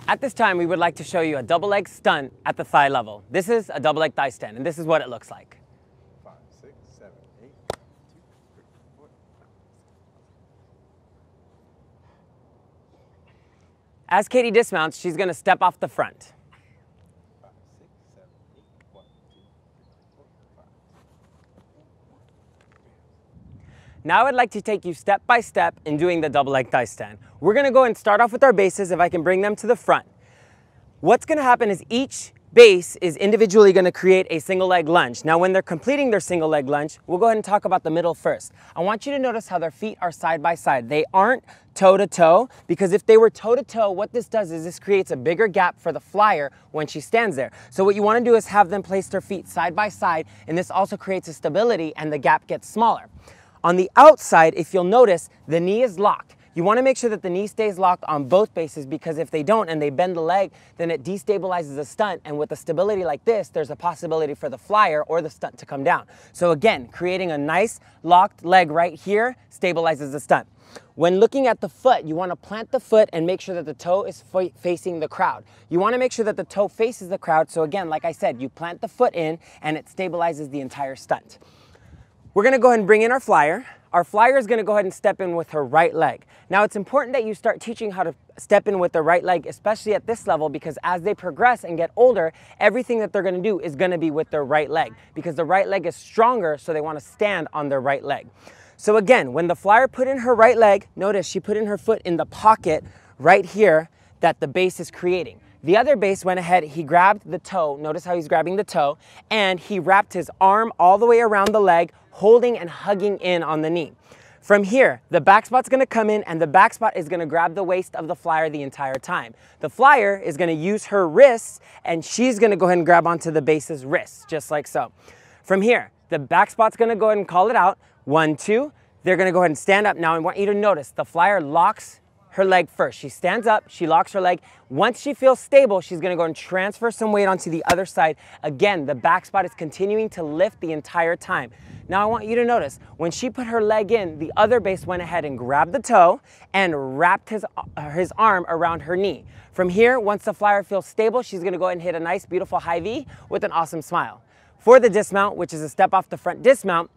At this time, we would like to show you a double leg stunt at the thigh level. This is a double leg thigh stand, and this is what it looks like. 5, 6, 7, 8, 1, 2, 3, 4, 5. As Katie dismounts, she's going to step off the front. 5, 6, 7, 8, 1, 2, 3, 4, 5. Now I'd like to take you step by step in doing the double leg thigh stand. We're going to go and start off with our bases, if I can bring them to the front. What's going to happen is each base is individually going to create a single leg lunge. Now when they're completing their single leg lunge, we'll go ahead and talk about the middle first. I want you to notice how their feet are side by side. They aren't toe to toe, because if they were toe to toe, what this does is this creates a bigger gap for the flyer when she stands there. So what you want to do is have them place their feet side by side, and this also creates a stability and the gap gets smaller. On the outside, if you'll notice, the knee is locked. You want to make sure that the knee stays locked on both bases, because if they don't and they bend the leg, then it destabilizes the stunt, and with a stability like this, there's a possibility for the flyer or the stunt to come down. So again, creating a nice locked leg right here stabilizes the stunt. When looking at the foot, you want to plant the foot and make sure that the toe is facing the crowd. You want to make sure that the toe faces the crowd, so again, like I said, you plant the foot in and it stabilizes the entire stunt. We're going to go ahead and bring in our flyer. Our flyer is going to go ahead and step in with her right leg. Now it's important that you start teaching how to step in with the right leg, especially at this level, because as they progress and get older, everything that they're going to do is going to be with their right leg, because the right leg is stronger, so they want to stand on their right leg. So again, when the flyer put in her right leg, notice she put in her foot in the pocket right here that the base is creating. The other base went ahead, he grabbed the toe, notice how he's grabbing the toe, and he wrapped his arm all the way around the leg, holding and hugging in on the knee. From here, the back spot's gonna come in, and the back spot is gonna grab the waist of the flyer the entire time. The flyer is gonna use her wrists, and she's gonna go ahead and grab onto the base's wrists, just like so. From here, the back spot's gonna go ahead and call it out. 1, 2, they're gonna go ahead and stand up. Now I want you to notice, the flyer locks her leg first. She stands up, she locks her leg. Once she feels stable, she's gonna go and transfer some weight onto the other side. Again, the back spot is continuing to lift the entire time. Now I want you to notice, when she put her leg in, the other base went ahead and grabbed the toe and wrapped his arm around her knee. From here, once the flyer feels stable, she's gonna go ahead and hit a nice, beautiful high V with an awesome smile. For the dismount, which is a step off the front dismount,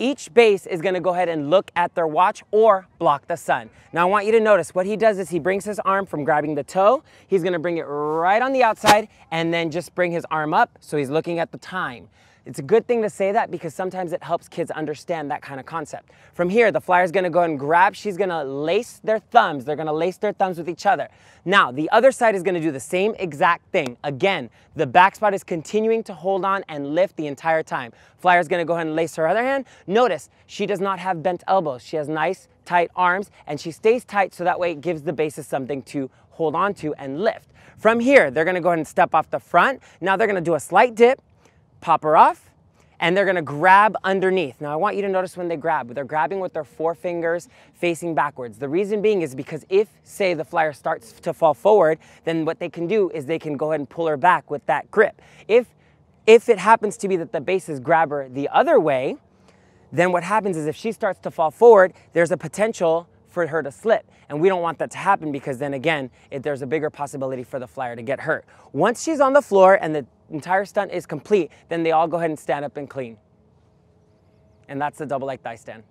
each base is gonna go ahead and look at their watch or block the sun. Now I want you to notice, what he does is he brings his arm from grabbing the toe, he's gonna bring it right on the outside, and then just bring his arm up, so he's looking at the time. It's a good thing to say that, because sometimes it helps kids understand that kind of concept. From here, the flyer's gonna go ahead and grab, she's gonna lace their thumbs, they're gonna lace their thumbs with each other. Now, the other side is gonna do the same exact thing. Again, the back spot is continuing to hold on and lift the entire time. Flyer's gonna go ahead and lace her other hand. Notice, she does not have bent elbows. She has nice, tight arms, and she stays tight, so that way it gives the bases something to hold on to and lift. From here, they're gonna go ahead and step off the front. Now they're gonna do a slight dip, pop her off, and they're gonna grab underneath. Now I want you to notice when they grab, they're grabbing with their forefingers facing backwards. The reason being is because if, say, the flyer starts to fall forward, then what they can do is they can go ahead and pull her back with that grip. If it happens to be that the bases grab her the other way, then what happens is if she starts to fall forward, there's a potential for her to slip. And we don't want that to happen, because then again, there's a bigger possibility for the flyer to get hurt. Once she's on the floor and the entire stunt is complete, then they all go ahead and stand up and clean. And that's the double leg thigh stand.